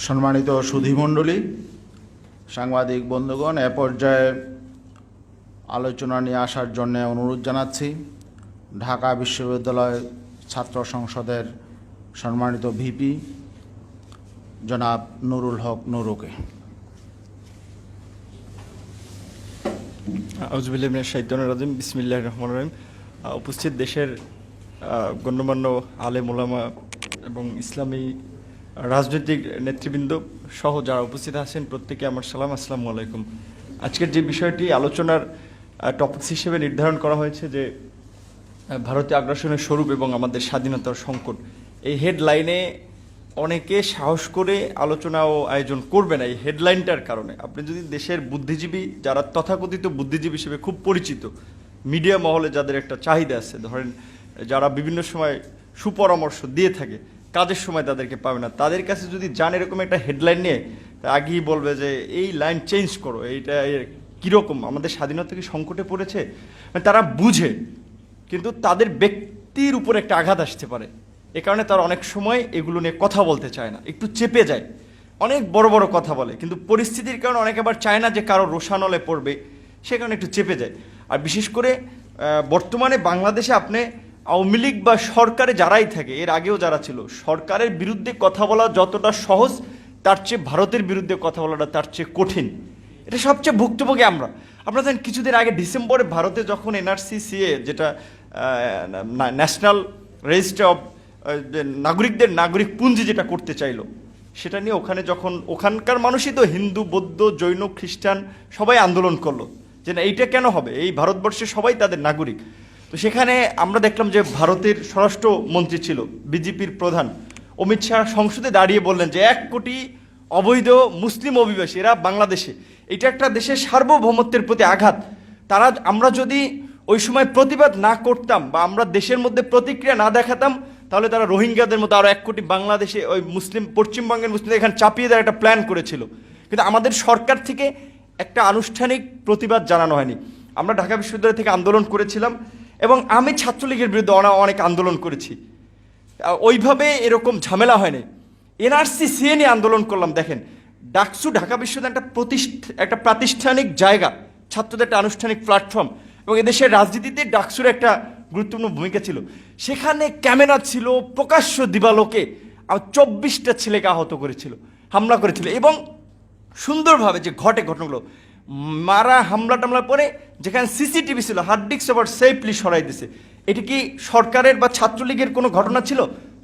সম্মানিত সুধীমণ্ডলী, সাংবাদিক বন্ধুগণ, এ পর্যায়ে আলোচনা নিয়ে আসার জন্য অনুরোধ জানাচ্ছি ঢাকা বিশ্ববিদ্যালয় ছাত্র সংসদের সম্মানিত ভিপি জনাব নুরুল হক নুরুকে। আউযুবিল্লাহি মিনাশ শাইতানির রাজিম। বিসমিল্লাহির রহমানির রহিম। উপস্থিত দেশের গণ্যমান্য আলেম ওলামা এবং ইসলামী রাজনৈতিক নেতৃবৃন্দ সহ যারা উপস্থিত আছেন প্রত্যেকে আমার সালাম, আসসালামু আলাইকুম। আজকের যে বিষয়টি আলোচনার টপিকস হিসেবে নির্ধারণ করা হয়েছে যে ভারতীয় আগ্রাসনের স্বরূপ এবং আমাদের স্বাধীনতার সংকট, এই হেডলাইনে অনেকে সাহস করে আলোচনা ও আয়োজন করবে না এই হেডলাইনটার কারণে। আপনি যদি দেশের বুদ্ধিজীবী, যারা তথাকথিত বুদ্ধিজীবী হিসেবে খুব পরিচিত, মিডিয়া মহলে যাদের একটা চাহিদা আছে, ধরেন যারা বিভিন্ন সময় সুপরামর্শ দিয়ে থাকে, কাজের সময় তাদেরকে পাবে না, তাদের কাছে যদি যান এরকম একটা হেডলাইন নিয়ে, আগেই বলবে যে এই লাইন চেঞ্জ করো, এইটা কীরকম, আমাদের স্বাধীনতা কি সংকটে পড়েছে। তারা বুঝে, কিন্তু তাদের ব্যক্তির উপর একটা আঘাত আসতে পারে, এ কারণে তারা অনেক সময় এগুলো নিয়ে কথা বলতে চায় না, একটু চেপে যায়, অনেক বড় বড় কথা বলে, কিন্তু পরিস্থিতির কারণে অনেকে আবার চায় না যে কারো রোষানলে পড়বে, সে কারণে একটু চেপে যায়। আর বিশেষ করে বর্তমানে বাংলাদেশে আপনি আওয়ামী লীগ বা সরকারে যারাই থাকে, এর আগেও যারা ছিল, সরকারের বিরুদ্ধে কথা বলা যতটা সহজ, তার চেয়ে ভারতের বিরুদ্ধে কথা বলাটা তার চেয়ে কঠিন। এটা সবচেয়ে ভুক্তভোগী আমরা। আপনারা জানেন কিছুদিন আগে ডিসেম্বরে ভারতে যখন এনআরসি সিএ, যেটা ন্যাশনাল রেজিস্টার অফ নাগরিকদের নাগরিক পুঞ্জি যেটা করতে চাইলো, সেটা নিয়ে ওখানে যখন ওখানকার মানুষই তো হিন্দু, বৌদ্ধ, জৈন, খ্রিস্টান সবাই আন্দোলন করলো যে না, এইটা কেন হবে, এই ভারতবর্ষে সবাই তাদের নাগরিক। তো সেখানে আমরা দেখলাম যে ভারতের স্বরাষ্ট্রমন্ত্রী ছিল, বিজেপির প্রধান অমিত শাহ, সংসদে দাঁড়িয়ে বললেন যে 1 কোটি অবৈধ মুসলিম অভিবাসী এরা বাংলাদেশে, এটা একটা দেশের সার্বভৌমত্বের প্রতি আঘাত। আমরা যদি ওই সময় প্রতিবাদ না করতাম বা আমরা দেশের মধ্যে প্রতিক্রিয়া না দেখাতাম, তাহলে তারা রোহিঙ্গাদের মতো আরও 1 কোটি বাংলাদেশে ওই মুসলিম, পশ্চিমবঙ্গের মুসলিমদের এখানে চাপিয়ে দেওয়ার একটা প্ল্যান করেছিল। কিন্তু আমাদের সরকার থেকে একটা আনুষ্ঠানিক প্রতিবাদ জানানো হয়নি। আমরা ঢাকা বিশ্ববিদ্যালয় থেকে আন্দোলন করেছিলাম এবং আমি ছাত্রলীগের বিরুদ্ধে অনেক আন্দোলন করেছি, ওইভাবে এরকম ঝামেলা হয়নি। এনআরসি সিএ নিয়ে আন্দোলন করলাম। দেখেন, ডাকসু, ঢাকা বিশ্ববিদ্যালয় একটা প্রাতিষ্ঠানিক জায়গা, ছাত্রদের একটা আনুষ্ঠানিক প্ল্যাটফর্ম, এবং এদেশের রাজনীতিতে ডাকসুর একটা গুরুত্বপূর্ণ ভূমিকা ছিল। সেখানে ক্যামেরা ছিল, প্রকাশ্য দিবালোকে 24টা ছেলেকে আহত করেছিল, হামলা করেছিল, এবং সুন্দরভাবে যে ঘটনাগুলো, মারা হামলা টামলার পরে যেখানে সিসিটিভি ছিল, হার্ড ডিস্ক আবার সেফলি সরাই দিছে। এটি কি সরকারের বা ছাত্রলীগের কোনো ঘটনা ছিল?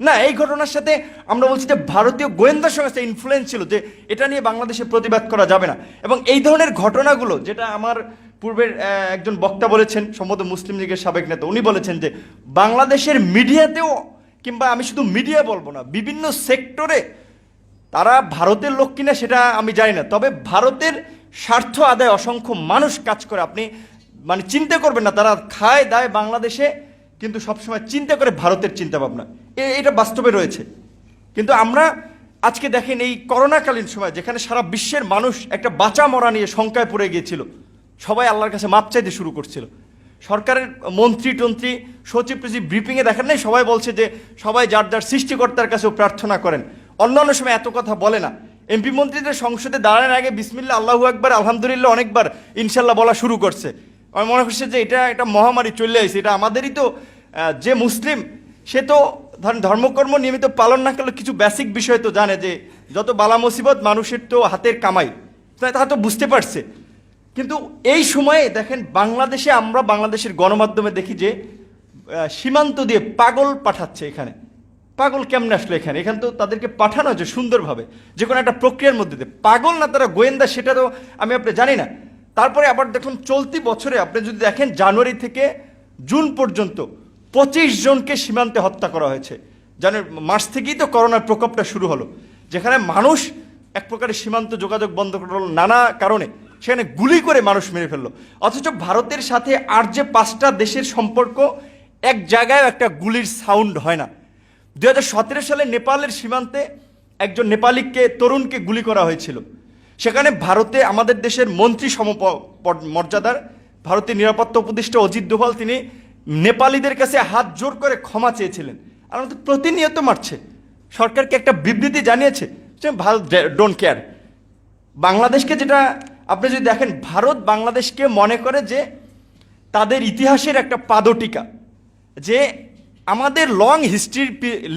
না, এই ঘটনার সাথে আমরা বলছি যে ভারতীয় গোয়েন্দা সংস্থা ইনফ্লুয়েন্স ছিল, যে এটা নিয়ে বাংলাদেশে প্রতিবাদ করা যাবে না। এবং এই ধরনের ঘটনাগুলো, যেটা আমার পূর্বের একজন বক্তা বলেছেন, সম্ভবত মুসলিম লীগের সাবেক নেতা, উনি বলেছেন যে বাংলাদেশের মিডিয়াতেও, কিংবা আমি শুধু মিডিয়া বলবো না, বিভিন্ন সেক্টরে তারা ভারতের লোক কিনা সেটা আমি জানি না, তবে ভারতের স্বার্থ আদায় অসংখ্য মানুষ কাজ করে। আপনি চিন্তা করবেন না, তারা খায় দায় বাংলাদেশে, কিন্তু সবসময় চিন্তা করে ভারতের চিন্তা ভাবনা, এটা বাস্তবে রয়েছে। কিন্তু আমরা আজকে দেখেন, এই করোনাকালীন সময় যেখানে সারা বিশ্বের মানুষ একটা বাঁচা মরা নিয়ে শঙ্কায় পড়ে গিয়েছিল, সবাই আল্লাহর কাছে মাপ চাইতে শুরু করছিল। সরকারের মন্ত্রী টন্ত্রী, সচিব টচিব ব্রিফিংয়ে দেখেন নাই, সবাই বলছে যে সবাই যার যার সৃষ্টিকর্তার কাছেও প্রার্থনা করেন। অন্যান্য সময় এত কথা বলে না। এমপি মন্ত্রীদের সংসদে দাঁড়ানোর আগে বিসমিল্লাহ, আল্লাহু আকবার, আলহামদুলিল্লাহ অনেকবার ইনশাল্লাহ বলা শুরু করছে। আমার মনে হচ্ছে যে এটা একটা মহামারী চলে আসছে। এটা আমাদেরই তো, যে মুসলিম সে তো ধরেন ধর্মকর্ম নিয়মিত পালন না করলে কিছু বেসিক বিষয় তো জানে, যে যত বালা মুসিবত মানুষের তো হাতের কামাই, তা তো বুঝতে পারছে। কিন্তু এই সময়ে দেখেন, বাংলাদেশে আমরা বাংলাদেশের গণমাধ্যমে দেখি যে সীমান্ত দিয়ে পাগল পাঠাচ্ছে। এখানে পাগল কেমনে আসলো? এখানে তো তাদেরকে পাঠানো হয়েছে সুন্দরভাবে, যে কোনো একটা প্রক্রিয়ার মধ্যে দিয়ে। পাগল না তারা গোয়েন্দা, সেটা তো আমি আপনি জানি না। তারপরে আবার দেখুন, চলতি বছরে আপনি যদি দেখেন, জানুয়ারি থেকে জুন পর্যন্ত 25 জনকে সীমান্তে হত্যা করা হয়েছে। জানুয়ারি মার্চ থেকেই তো করোনার প্রকোপটা শুরু হলো, যেখানে মানুষ এক প্রকারের সীমান্ত যোগাযোগ বন্ধ করল নানা কারণে, সেখানে গুলি করে মানুষ মেরে ফেললো। অথচ ভারতের সাথে আর যে 5টা দেশের সম্পর্ক, এক জায়গায় একটা গুলির সাউন্ড হয় না। 2017 সালে নেপালের সীমান্তে একজন নেপালিকে, তরুণকে গুলি করা হয়েছিল। সেখানে ভারতে আমাদের দেশের মন্ত্রী মর্যাদার ভারতের নিরাপত্তা উপদেষ্টা অজিত দোভাল, তিনি নেপালিদের কাছে হাত জোর করে ক্ষমা চেয়েছিলেন। আর আমাদের প্রতিনিয়ত মারছে। সরকারকে একটা বিবৃতি জানিয়েছে, যে ভারত ডোন্ট কেয়ার। বাংলাদেশকে যেটা আপনি যদি দেখেন, ভারত বাংলাদেশকে মনে করে যে তাদের ইতিহাসের একটা পাদটিকা, যে আমাদের লং হিস্ট্রি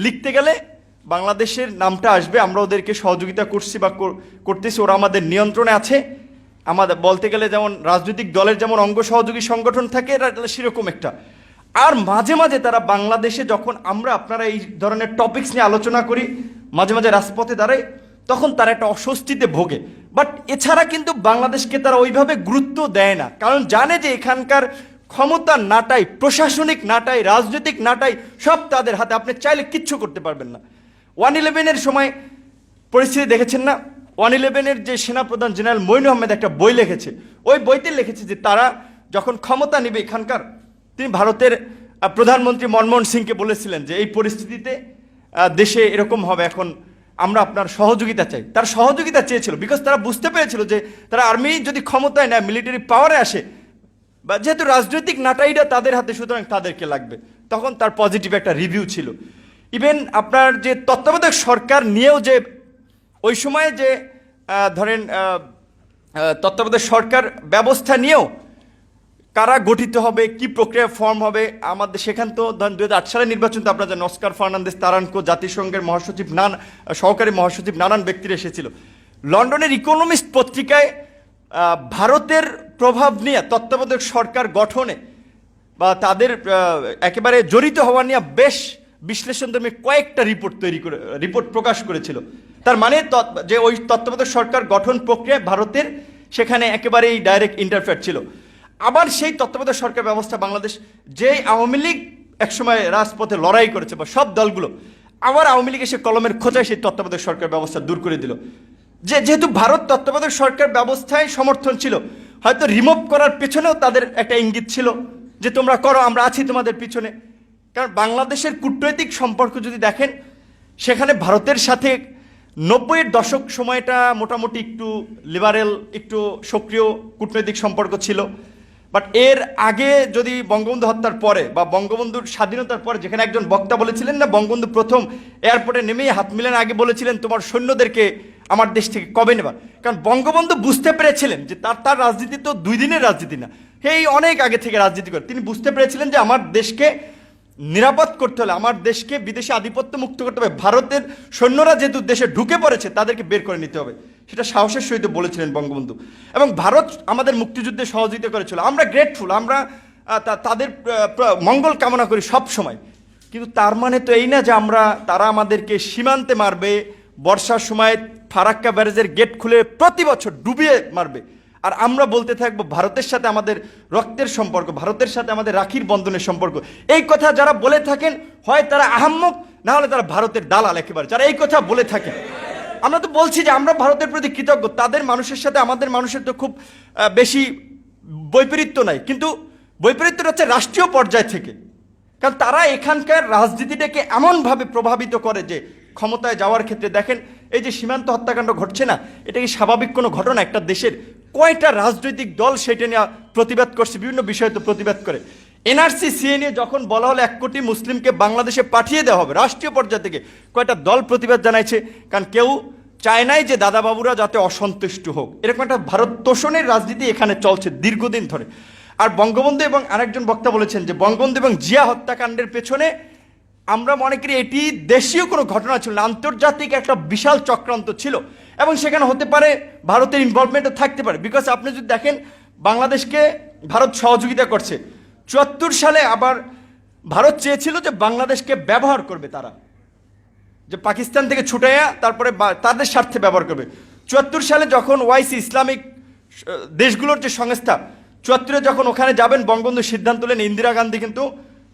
লিখতে গেলে বাংলাদেশের নামটা আসবে, আমরা ওদেরকে সহযোগিতা করছি বা করতেছি, ওরা আমাদের নিয়ন্ত্রণে আছে। আমাদের বলতে গেলে যেমন রাজনৈতিক দলের যেমন অঙ্গ সহযোগী সংগঠন থাকে, এরা সেরকম একটা। আর মাঝে মাঝে তারা বাংলাদেশে যখন আপনারা এই ধরনের টপিকস নিয়ে আলোচনা করি, মাঝে মাঝে রাজপথে দাঁড়াই, তখন তারা একটা অস্বস্তিতে ভোগে। বাট এছাড়া কিন্তু বাংলাদেশকে তারা ওইভাবে গুরুত্ব দেয় না, কারণ জানে যে এখানকার ক্ষমতার নাটাই, প্রশাসনিক নাটাই, রাজনৈতিক নাটাই সব তাদের হাতে। আপনি চাইলে কিচ্ছু করতে পারবেন না। 1/11-এর সময় পরিস্থিতি দেখেছেন না? 1/11-এর যে সেনাপ্রধান জেনারেল মঈন আহমেদ একটা বই লিখেছে, ওই বইতে লিখেছে যে তারা যখন ক্ষমতা নেবে এখানকার, তিনি ভারতের প্রধানমন্ত্রী মনমোহন সিংকে বলেছিলেন যে এই পরিস্থিতিতে দেশে এরকম হবে, এখন আমরা আপনার সহযোগিতা চাই। তার সহযোগিতা চেয়েছিল, বিকজ তারা বুঝতে পেরেছিল যে তারা আর্মি যদি ক্ষমতায় নেয়, মিলিটারি পাওয়ারে আসে, বা যেহেতু রাজনৈতিক নাটাইটা তাদের হাতে, সুতরাং তাদেরকে লাগবে। তখন তার পজিটিভ একটা রিভিউ ছিল। ইভেন আপনার যে তত্ত্বাবধায়ক সরকার নিয়েও যে ওই সময়ে যে ধরেন তত্ত্বাবধায়ক সরকার ব্যবস্থা নিয়েও কারা গঠিত হবে, কি প্রক্রিয়া ফর্ম হবে, আমাদের সেখান তো 2008 সালের নির্বাচন তো আপনারা জানেন, অস্কার ফার্নান্দেস তারানকো, জাতিসংঘের মহাসচিব, সহকারী মহাসচিব, নানান ব্যক্তিরা এসেছিল। লন্ডনের ইকোনমিস্ট পত্রিকায় ভারতের প্রভাব নিয়ে তত্ত্বাবধায়ক সরকার গঠনে বা তাদের একেবারে জড়িত হওয়া নিয়ে বেশ বিশ্লেষণধর্মী কয়েকটা রিপোর্ট প্রকাশ করেছিল। তার মানে যে ওই তত্ত্বাবধায়ক সরকার গঠন প্রক্রিয়ায় ভারতের সেখানে একেবারেই ডাইরেক্ট ইন্টারফেয়ার ছিল। আবার সেই তত্ত্বাবধায়ক সরকার ব্যবস্থা বাংলাদেশ, যে আওয়ামী লীগ একসময় রাজপথে লড়াই করেছে বা সব দলগুলো, আবার আওয়ামী লীগ এসে কলমের খোঁচায় সেই তত্ত্বাবধায়ক সরকার ব্যবস্থা দূর করে দিল। যেহেতু ভারত তত্ত্বাবধায়ক সরকার ব্যবস্থায় সমর্থন ছিল, হয়তো রিমুভ করার পেছনেও তাদের একটা ইঙ্গিত ছিল যে তোমরা করো, আমরা আছি তোমাদের পিছনে। কারণ বাংলাদেশের কূটনৈতিক সম্পর্ক যদি দেখেন, সেখানে ভারতের সাথে 90-এর দশক সময়টা মোটামুটি একটু লিবারেল, একটু সক্রিয় কূটনৈতিক সম্পর্ক ছিল। বাট এর আগে যদি বঙ্গবন্ধু হত্যার পরে বা বঙ্গবন্ধুর স্বাধীনতার পরে, যেখানে একজন বক্তা বলেছিলেন না, বঙ্গবন্ধু প্রথম এয়ারপোর্টে নেমেই হাত মিলেন আগে বলেছিলেন তোমার সৈন্যদেরকে আমার দেশ থেকে কবে নেবা। কারণ বঙ্গবন্ধু বুঝতে পেরেছিলেন যে তার রাজনীতি তো 2 দিনের রাজনীতি না, এই অনেক আগে থেকে রাজনীতি করে তিনি বুঝতে পেরেছিলেন যে আমার দেশকে নিরাপদ করতে হলে, আমার দেশকে বিদেশি আধিপত্য মুক্ত করতে হবে, ভারতের সৈন্যরা যেহেতু দেশে ঢুকে পড়েছে তাদেরকে বের করে নিতে হবে। সেটা সাহসের সহিত বলেছিলেন বঙ্গবন্ধু। এবং ভারত আমাদের মুক্তিযুদ্ধে সহযোগিতা করেছিল, আমরা গ্রেটফুল, আমরা তাদের মঙ্গল কামনা করি সব সময়। কিন্তু তার মানে তো এই না যে তারা আমাদেরকে সীমান্তে মারবে, বর্ষার সময় ফারাক্কা ব্যারেজের গেট খুলে প্রতি বছর ডুবিয়ে মারবে, আর আমরা বলতে থাকবো ভারতের সাথে আমাদের রক্তের সম্পর্ক, ভারতের সাথে আমাদের রাখির বন্ধনের সম্পর্ক। এই কথা যারা বলে থাকেন, হয় তারা আহাম্মক, না হলে তারা ভারতের দালাল একেবারে, যারা এই কথা বলে থাকেন। আমরা তো বলছি যে আমরা ভারতের প্রতি কৃতজ্ঞ, তাদের মানুষের সাথে আমাদের মানুষের তো খুব বেশি বৈপরীত্য নাই, কিন্তু বৈপরীত্যটা হচ্ছে রাষ্ট্রীয় পর্যায় থেকে। কারণ তারা এখানকার রাজনীতিটাকে এমনভাবে প্রভাবিত করে যে ক্ষমতায় যাওয়ার ক্ষেত্রে দেখেন, এই যে সীমান্ত হত্যাকাণ্ড ঘটছে না, এটা কি স্বাভাবিক কোনো ঘটনা? একটা দেশের কয়টা রাজনৈতিক দল সেটা নিয়ে প্রতিবাদ করছে, বিভিন্ন বিষয়ে তো প্রতিবাদ করে। এনআরসি সিএ নিয়ে যখন বলা হলো 1 কোটি মুসলিমকে বাংলাদেশে পাঠিয়ে দেওয়া হবে, রাষ্ট্রীয় পর্যায় থেকে কয়টা দল প্রতিবাদ জানাইছে? কারণ কেউ চায় নাই যে দাদাবাবুরা যাতে অসন্তুষ্ট হোক। এরকম একটা ভারত তোষণের রাজনীতি এখানে চলছে দীর্ঘদিন ধরে। আর বঙ্গবন্ধু এবং আরেকজন বক্তা বলেছেন যে বঙ্গবন্ধু এবং জিয়া হত্যাকাণ্ডের পেছনে আমরা মনে করি এটি দেশীয় কোনো ঘটনা ছিল না, আন্তর্জাতিক একটা বিশাল চক্রান্ত ছিল, এবং সেখানে হতে পারে ভারতের ইনভলভমেন্টও থাকতে পারে। বিকজ আপনি যদি দেখেন, বাংলাদেশকে ভারত সহযোগিতা করছে 74 সালে, আবার ভারত চেয়েছিল যে বাংলাদেশকে ব্যবহার করবে, তারা যে পাকিস্তান থেকে ছুটাইয়া তারপরে তাদের স্বার্থে ব্যবহার করবে। 74 সালে যখন ওআইসি, ইসলামিক দেশগুলোর যে সংস্থা, 74-এ যখন ওখানে যাবেন, বঙ্গবন্ধু সিদ্ধান্ত নেন, ইন্দিরা গান্ধী কিন্তু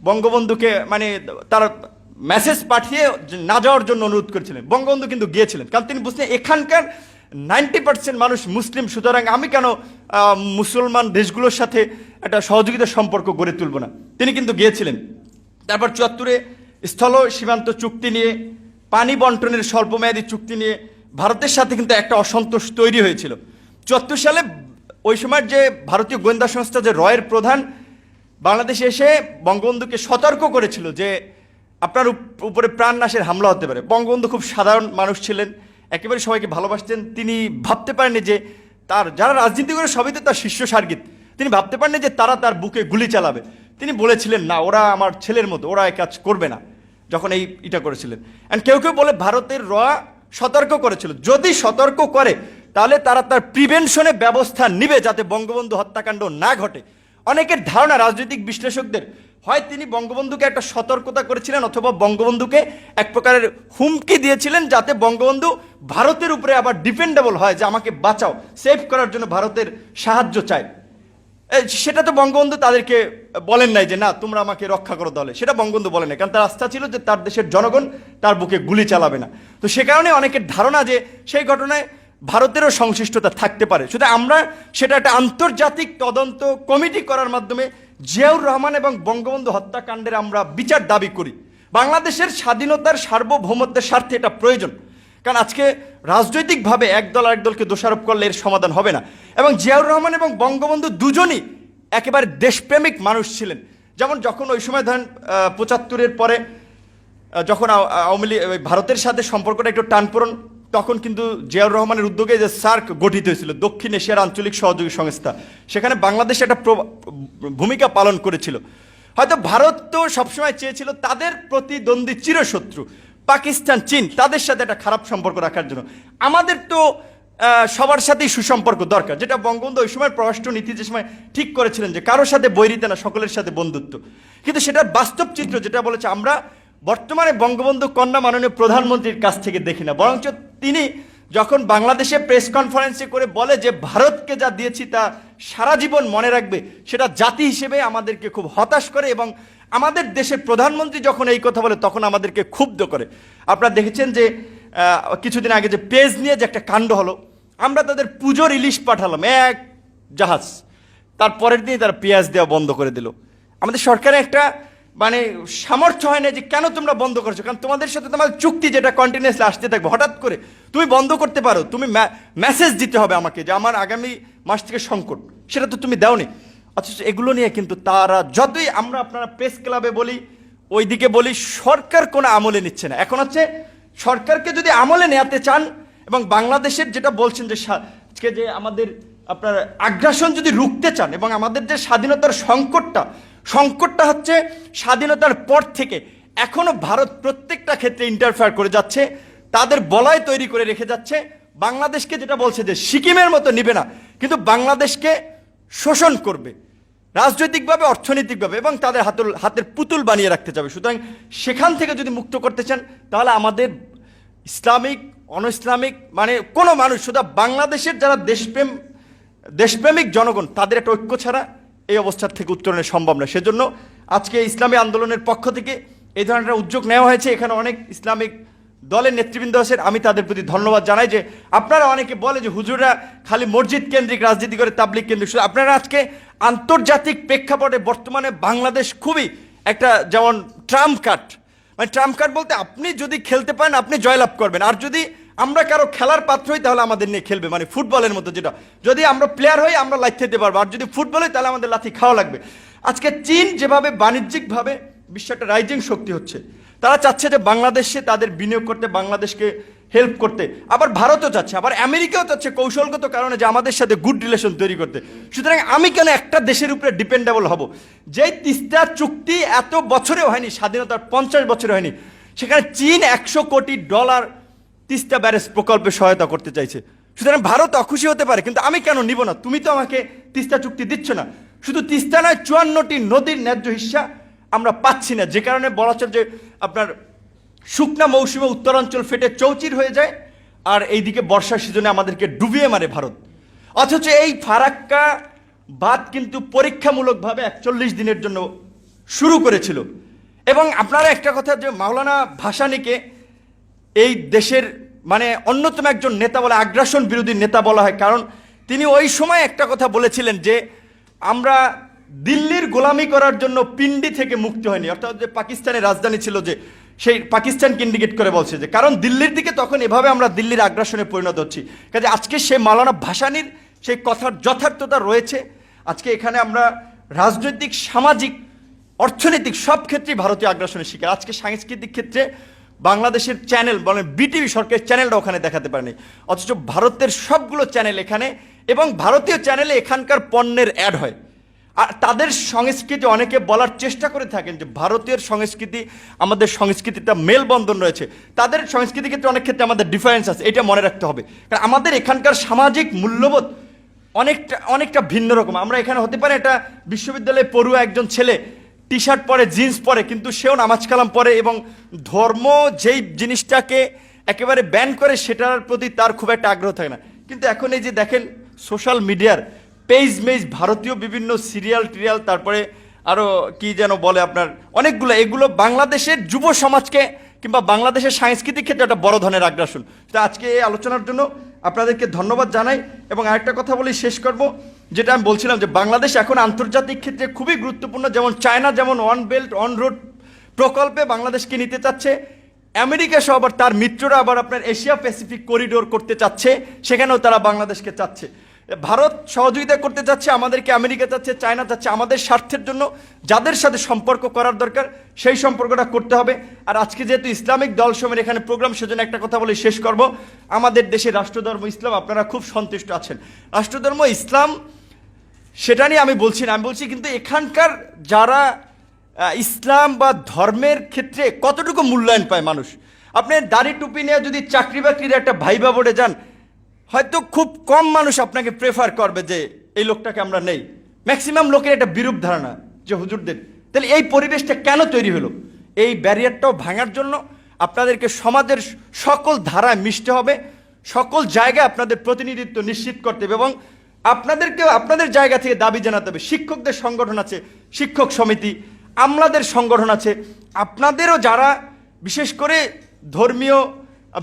বঙ্গবন্ধুকে মানে তার মেসেজ পাঠিয়ে না যাওয়ার জন্য অনুরোধ করেছিলেন। বঙ্গবন্ধু কিন্তু গিয়েছিলেন, কারণ তিনি বুঝতেন এখানকার 90% মানুষ মুসলিম, সুতরাং আমি কেন মুসলমান দেশগুলোর সাথে একটা সহযোগিতার সম্পর্ক গড়ে তুলব না। তিনি কিন্তু গিয়েছিলেন। তারপর 74-এ স্থল সীমান্ত চুক্তি নিয়ে, পানি বন্টনের স্বল্পমেয়াদী চুক্তি নিয়ে ভারতের সাথে কিন্তু একটা অসন্তোষ তৈরি হয়েছিল। 74 সালে ওই সময় যে ভারতীয় গোয়েন্দা সংস্থা, যে রয়ের প্রধান, বাংলাদেশে এসে বঙ্গবন্ধুকে সতর্ক করেছিল যে আপনার উপরে প্রাণনাশের হামলা হতে পারে। বঙ্গবন্ধু খুব সাধারণ মানুষ ছিলেন, একেবারে সবাইকে ভালোবাসতেন। তিনি ভাবতে পারেননি যে তার যারা রাজনীতি করে সবই তো তার শিষ্য সার্গিত, তিনি ভাবতে পারেননি যে তারা তার বুকে গুলি চালাবে। তিনি বলেছিলেন না, ওরা আমার ছেলের মতো, ওরা এই কাজ করবে না, যখন এটা করেছিলেন। অ্যান্ড কেউ কেউ বলে ভারতের সতর্ক করেছিল, যদি সতর্ক করে তাহলে তারা তার প্রিভেনশনে ব্যবস্থা নিবে যাতে বঙ্গবন্ধু হত্যাকাণ্ড না ঘটে। অনেকের ধারণা, রাজনৈতিক বিশ্লেষকদের, হয় তিনি বঙ্গবন্ধুকে একটা সতর্কতা করেছিলেন অথবা বঙ্গবন্ধুকে এক প্রকারের হুমকি দিয়েছিলেন যাতে বঙ্গবন্ধু ভারতের উপরে আবার ডিপেন্ডেবল হয়, যে আমাকে বাঁচাও, সেভ করার জন্য ভারতের সাহায্য চাই। সেটা তো বঙ্গবন্ধু তাদেরকে বলেন নাই যে না তোমরা আমাকে রক্ষা করো দলে, সেটা বঙ্গবন্ধু বলেন নাই, কারণ তার আস্থা ছিল যে তার দেশের জনগণ তার বুকে গুলি চালাবে না। তো সে কারণে অনেকের ধারণা যে সেই ঘটনায় ভারতেরও সংশ্লিষ্টতা থাকতে পারে। শুধু আমরা সেটা একটা আন্তর্জাতিক তদন্ত কমিটি করার মাধ্যমে জিয়াউর রহমান এবং বঙ্গবন্ধু হত্যাকাণ্ডের আমরা বিচার দাবি করি। বাংলাদেশের স্বাধীনতার সার্বভৌমত্বের স্বার্থে এটা প্রয়োজন, কারণ আজকে রাজনৈতিকভাবে একদল আরেকদলকে দোষারোপ করলে এর সমাধান হবে না। এবং জিয়াউর রহমান এবং বঙ্গবন্ধু দুজনই একেবারে দেশপ্রেমিক মানুষ ছিলেন। যেমন যখন ওই সময় ধরেন ৭৫-এর পরে যখন আওয়ামী লীগ ভারতের সাথে সম্পর্কটা একটু টানপোড়েন, তখন কিন্তু জিয়াউর রহমানের উদ্যোগে যে সার্ক গঠিত হয়েছিল, দক্ষিণ এশিয়ার আঞ্চলিক সহযোগী সংস্থা, সেখানে বাংলাদেশ একটা ভূমিকা পালন করেছিল। হয়তো ভারত তো সবসময় চেয়েছিল তাদের প্রতিদ্বন্দ্বী চিরশত্রু পাকিস্তান, চীন, তাদের সাথে একটা খারাপ সম্পর্ক রাখার জন্য। আমাদের তো সবার সাথেই সুসম্পর্ক দরকার, যেটা বঙ্গবন্ধু ওই সময় পররাষ্ট্র নীতি যে সময় ঠিক করেছিলেন যে কারোর সাথে বৈরিতা না, সকলের সাথে বন্ধুত্ব। কিন্তু সেটার বাস্তব চিত্র যেটা বলেছে আমরা বর্তমানে বঙ্গবন্ধু কন্যা মাননীয় প্রধানমন্ত্রীর কাছ থেকে দেখি না, বরঞ্চ তিনি যখন বাংলাদেশে প্রেস কনফারেন্সে করে বলে যে ভারতকে যা দিয়েছি তা সারা জীবন মনে রাখবে, সেটা জাতি হিসেবে আমাদেরকে খুব হতাশ করে। এবং আমাদের দেশের প্রধানমন্ত্রী যখন এই কথা বলে তখন আমাদেরকে ক্ষুব্ধ করে। আপনারা দেখেছেন যে কিছুদিন আগে যে পেজ নিয়ে যে একটা কাণ্ড হলো, আমরা তাদের পুজোর ইলিশ পাঠালাম এক জাহাজ, তারপরের দিনই তারা পেঁয়াজ দেওয়া বন্ধ করে দিল। আমাদের সরকারের একটা মানে সামর্থ্য হয় না যে কেন তোমরা বন্ধ করছো, কারণ তোমাদের সাথে তোমাদের চুক্তি যেটা কন্টিনিউসলি আসতে থাকবে, হঠাৎ করে তুমি বন্ধ করতে পারো, তুমি মেসেজ দিতে হবে আমাকে যে আমার আগামী মাস থেকে সংকট, সেটা তো তুমি দাওনি। অথচ এগুলো নিয়ে কিন্তু তারা যতই আমরা আপনারা প্রেস ক্লাবে বলি, ওইদিকে বলি, সরকার কোনো আমলে নিচ্ছে না। এখন হচ্ছে সরকারকে যদি আমলে নেওয়াতে চান এবং বাংলাদেশের যেটা বলছেন যে আজকে যে আমাদের আপনার আগ্রাসন যদি রুখতে চান এবং আমাদের যে স্বাধীনতার সংকটটা হচ্ছে স্বাধীনতার পর থেকে এখনো ভারত প্রত্যেকটা ক্ষেত্রে ইন্টারফেয়ার করে যাচ্ছে, তাদের বলয় তৈরি করে রেখে যাচ্ছে। বাংলাদেশকে যেটা বলছে যে সিকিমের মতো নিবে না, কিন্তু বাংলাদেশকে শোষণ করবে রাজনৈতিকভাবে, অর্থনৈতিকভাবে, এবং তাদের হাতের পুতুল বানিয়ে রাখতে যাবে। সুতরাং সেখান থেকে যদি মুক্ত করতে চান তাহলে আমাদের ইসলামিক অন ইসলামিক মানে কোনো মানুষ, শুধু বাংলাদেশের যারা দেশপ্রেমিক জনগণ, তাদের একটা ঐক্য ছাড়া এই অবস্থার থেকে উত্তরণে সম্ভব না। সেজন্য আজকে ইসলামী আন্দোলনের পক্ষ থেকে এই ধরনের উদ্যোগ নেওয়া হয়েছে। এখানে অনেক ইসলামিক দলের নেতৃবৃন্দ আছেন, আমি তাদের প্রতি ধন্যবাদ জানাই। যে আপনারা অনেকে বলে যে হুজুররা খালি মসজিদ কেন্দ্রিক রাজনীতি করে, তাবলিগ কেন্দ্রিক, শুধু আপনারা আজকে আন্তর্জাতিক প্রেক্ষাপটে বর্তমানে বাংলাদেশ খুবই একটা যেমন ট্রাম্প কার্ড, মানে ট্রাম্প কার্ড বলতে আপনি যদি খেলতে পারেন আপনি জয়লাভ করবেন, আর যদি আমরা কারো খেলার পাত্র হই তাহলে আমাদের নিয়ে খেলবে, মানে ফুটবলের মতো, যেটা যদি আমরা প্লেয়ার হই আমরা লাথি খেতে পারবো, আর যদি ফুটবল হয় তাহলে আমাদের লাথি খাওয়া লাগবে। আজকে চীন যেভাবে বাণিজ্যিকভাবে বিশ্ব একটা রাইজিং শক্তি হচ্ছে, তারা চাচ্ছে যে বাংলাদেশে তাদের বিনিয়োগ করতে, বাংলাদেশকে হেল্প করতে, আবার ভারতও চাচ্ছে, আবার আমেরিকাও চাচ্ছে কৌশলগত কারণে যে আমাদের সাথে গুড রিলেশন তৈরি করতে। সুতরাং আমি কেন একটা দেশের উপরে ডিপেন্ডেবল হব? যেই তিস্তা চুক্তি এত বছরেও হয়নি, স্বাধীনতার 50 বছরে হয়নি, সেখানে চীন $100 কোটি তিস্তা ব্যারেজ প্রকল্পে সহায়তা করতে চাইছে। সুতরাং ভারত অখুশি হতে পারে, কিন্তু আমি কেন নিব না? তুমি তো আমাকে তিস্তা চুক্তি দিচ্ছ না। শুধু তিস্তা নয়, 54টি নদীর ন্যায্য হিস্সা আমরা পাচ্ছি না, যে কারণে বলা হচ্ছে যে আপনার শুকনা মৌসুমে উত্তরাঞ্চল ফেটে চৌচির হয়ে যায়, আর এইদিকে বর্ষার সিজনে আমাদেরকে ডুবিয়ে মারে ভারত। অথচ এই ফারাক্কা বাঁধ কিন্তু পরীক্ষামূলকভাবে 41 দিনের জন্য শুরু করেছিল। এবং আপনারা একটা কথা, যে মাওলানা ভাসানীকে এই দেশের মানে অন্যতম একজন নেতা বলা, আগ্রাসন বিরোধী নেতা বলা হয়, কারণ তিনি ওই সময় একটা কথা বলেছিলেন যে আমরা দিল্লির গোলামি করার জন্য পিন্ডি থেকে মুক্তি হয়নি, অর্থাৎ যে পাকিস্তানের রাজধানী ছিল, যে সেই পাকিস্তানকে ইন্ডিকেট করে বলছে যে কারণ দিল্লির দিকে তখন এভাবে আমরা দিল্লির আগ্রাসনে পরিণত হচ্ছি। কাজে আজকে সেই মাওলানা ভাসানীর সেই কথার যথার্থতা রয়েছে। আজকে এখানে আমরা রাজনৈতিক, সামাজিক, অর্থনৈতিক সব ক্ষেত্রেই ভারতীয় আগ্রাসনের শিকার। আজকে সাংস্কৃতিক ক্ষেত্রে বাংলাদেশের চ্যানেল বলেন বিটিভি সরকারের চ্যানেলটা ওখানে দেখাতে পারেনি, অথচ ভারতের সবগুলো চ্যানেল এখানে, এবং ভারতীয় চ্যানেলে এখানকার পণ্যের অ্যাড হয়। আর তাদের সংস্কৃতি অনেকে বলার চেষ্টা করে থাকেন যে ভারতীয় সংস্কৃতি আমাদের সংস্কৃতিটা মেলবন্ধন রয়েছে, তাদের সংস্কৃতির ক্ষেত্রে অনেক ক্ষেত্রে আমাদের ডিফারেন্স আছে, এটা মনে রাখতে হবে। কারণ আমাদের এখানকার সামাজিক মূল্যবোধ অনেকটা ভিন্ন রকম। আমরা এখানে হতে পারে একটা বিশ্ববিদ্যালয়ে পড়ুয়া একজন ছেলে টি শার্ট পরে, জিন্স পরে, কিন্তু সেও নামাজ কালাম পরে এবং ধর্ম যেই জিনিসটাকে একেবারে ব্যান করে সেটার প্রতি তার খুব একটা আগ্রহ থাকে না। কিন্তু এখন এই যে দেখেন সোশ্যাল মিডিয়ার পেজ মেজ, ভারতীয় বিভিন্ন সিরিয়াল টিরিয়াল, তারপরে আরও কি যেন বলে আপনার অনেকগুলো, এগুলো বাংলাদেশের যুব সমাজকে কিংবা বাংলাদেশের সাংস্কৃতিক ক্ষেত্রে একটা বড় ধরনের আগ্রাসন। তো আজকে এই আলোচনার জন্য আপনাদেরকে ধন্যবাদ জানাই। এবং আরেকটা কথা বলেই শেষ করব, যেটা আমি বলছিলাম যে বাংলাদেশ এখন আন্তর্জাতিক ক্ষেত্রে খুবই গুরুত্বপূর্ণ। যেমন চায়না যেমন ওয়ান বেল্ট ওয়ান রোড প্রকল্পে বাংলাদেশকে নিতে চাচ্ছে, আমেরিকা সহ আবার তার মিত্ররা আবার আপনার এশিয়া প্যাসিফিক করিডোর করতে চাচ্ছে, সেখানেও তারা বাংলাদেশকে চাচ্ছে। ভারত সহযোগিতা করতে চাচ্ছে, আমাদেরকে আমেরিকা চাচ্ছে, চায়না চাচ্ছে। আমাদের স্বার্থের জন্য যাদের সাথে সম্পর্ক করার দরকার সেই সম্পর্কটা করতে হবে। আর আজকে যেহেতু ইসলামিক দল সময়ের এখানে প্রোগ্রাম, সেজন্য একটা কথা বলে শেষ করব। আমাদের দেশে রাষ্ট্রধর্ম ইসলাম, আপনারা খুব সন্তুষ্ট আছেন। রাষ্ট্রধর্ম ইসলাম সেটা নিয়ে আমি বলছি না, আমি বলছি কিন্তু এখানকার যারা ইসলাম বা ধর্মের ক্ষেত্রে কতটুকু মূল্যায়ন পায় মানুষ। আপনি দাড়ি টুপি নিয়ে যদি চাকরি বাকরির একটা ভাইবা বোর্ডে যান, হয়তো খুব কম মানুষ আপনাকে প্রেফার করবে যে এই লোকটাকে আমরা নেই। ম্যাক্সিমাম লোকের একটা বিরূপ ধারণা যে হুজুরদের। তাহলে এই পরিবেশটা কেন তৈরি হলো? এই ব্যারিয়ারটাও ভাঙার জন্য আপনাদেরকে সমাজের সকল ধারায় মিশতে হবে, সকল জায়গায় আপনাদের প্রতিনিধিত্ব নিশ্চিত করতে হবে এবং আপনাদেরকেও আপনাদের জায়গা থেকে দাবি জানাতে হবে। শিক্ষকদের সংগঠন আছে, শিক্ষক সমিতি, আমলাদের সংগঠন আছে, আপনাদেরও যারা বিশেষ করে ধর্মীয়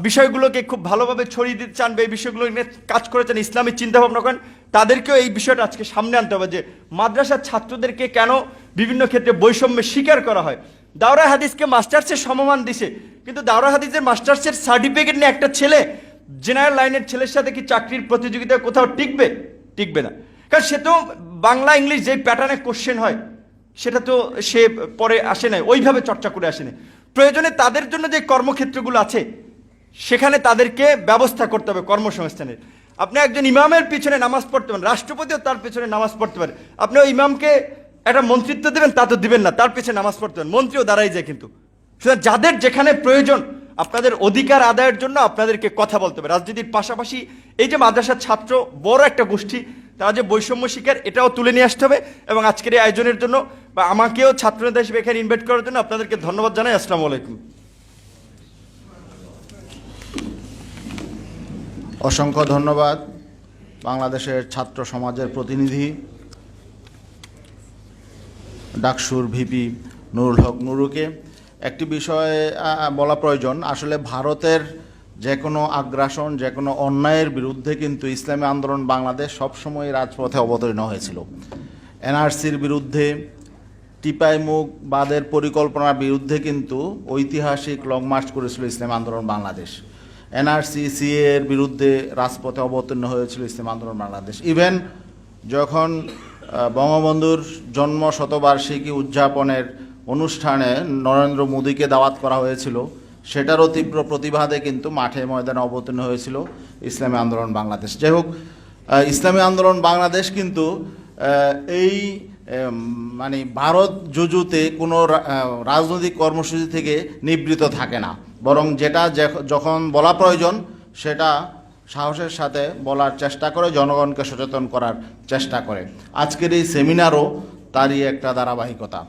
বিষয়গুলোকে খুব ভালোভাবে ছড়িয়ে দিতে চান বা এই বিষয়গুলো নিয়ে কাজ করে চান, ইসলামিক চিন্তাভাবনা করেন, তাদেরকেও এই বিষয়টা আজকে সামনে আনতে হবে যে মাদ্রাসার ছাত্রদেরকে কেন বিভিন্ন ক্ষেত্রে বৈষম্যের শিকার করা হয়। দাওরা হাদিসকে মাস্টার্সের সমমান দিছে, কিন্তু দাওরা হাদিসের মাস্টার্সের সার্টিফিকেট নিয়ে একটা ছেলে জেনারেল লাইনের ছেলের সাথে কি চাকরির প্রতিযোগিতায় কোথাও টিকবে? টিকবে না। কারণ সে তো বাংলা ইংলিশ যেই প্যাটার্নে কোশ্চেন হয় সেটা তো সে পরে আসে না, ওইভাবে চর্চা করে আসে না। প্রয়োজনে তাদের জন্য যে কর্মক্ষেত্রগুলো আছে সেখানে তাদেরকে ব্যবস্থা করতে হবে কর্মসংস্থানের। আপনি একজন ইমামের পিছনে নামাজ পড়তে পারেন, রাষ্ট্রপতিও তার পিছনে নামাজ পড়তে পারে। আপনি ওই ইমামকে একটা মন্ত্রিত্ব দেবেন, তা তো দিবেন না, তার পিছনে নামাজ পড়তে পারেন, মন্ত্রীও দাঁড়াই যায়। কিন্তু সুতরাং যাদের যেখানে প্রয়োজন আপনাদের অধিকার আদায়ের জন্য আপনাদেরকে কথা বলতে হবে। রাজনীতির পাশাপাশি এই যে মাদ্রাসার ছাত্র বড় একটা গোষ্ঠী, তারা যে বৈষম্য শিকার, এটাও তুলে নিয়ে আসতে হবে। এবং আজকের এই আয়োজনের জন্য বা আমাকেও ছাত্রনেতা হিসেবে এখানে ইনভাইট করার জন্য আপনাদেরকে ধন্যবাদ জানাই। আসসালামু আলাইকুম। অসংখ্য ধন্যবাদ বাংলাদেশের ছাত্র সমাজের প্রতিনিধি ডাকসুর ভিপি নুরুল হক নুরুকে। একটি বিষয়ে বলা প্রয়োজন, আসলে ভারতের যে কোনো আগ্রাসন, যে কোনো অন্যায়ের বিরুদ্ধে কিন্তু ইসলামী আন্দোলন বাংলাদেশ সবসময় রাজপথে অবতীর্ণ হয়েছিল। এনআরসির বিরুদ্ধে, টিপাইমুখ বাদের পরিকল্পনার বিরুদ্ধে কিন্তু ঐতিহাসিক লং মার্চ করেছিল ইসলামী আন্দোলন বাংলাদেশ। এনআরসি সিএ এর বিরুদ্ধে রাজপথে অবতীর্ণ হয়েছিল ইসলামী আন্দোলন বাংলাদেশ। ইভেন যখন বঙ্গবন্ধুর জন্ম শতবার্ষিকী উদযাপনের অনুষ্ঠানে নরেন্দ্র মোদীকে দাওয়াত করা হয়েছিল, সেটারও তীব্র প্রতিবাদে কিন্তু মাঠে ময়দানে অবতীর্ণ হয়েছিল ইসলামী আন্দোলন বাংলাদেশ। যাই হোক, ইসলামী আন্দোলন বাংলাদেশ কিন্তু এই মানে ভারত জুজুতে কোনো রাজনৈতিক কর্মসূচি থেকে নিবৃত থাকে না, বরং যেটা যখন বলা প্রয়োজন সেটা সাহসের সাথে বলার চেষ্টা করে, জনগণকে সচেতন করার চেষ্টা করে। আজকের এই সেমিনারও তারই একটা ধারাবাহিকতা।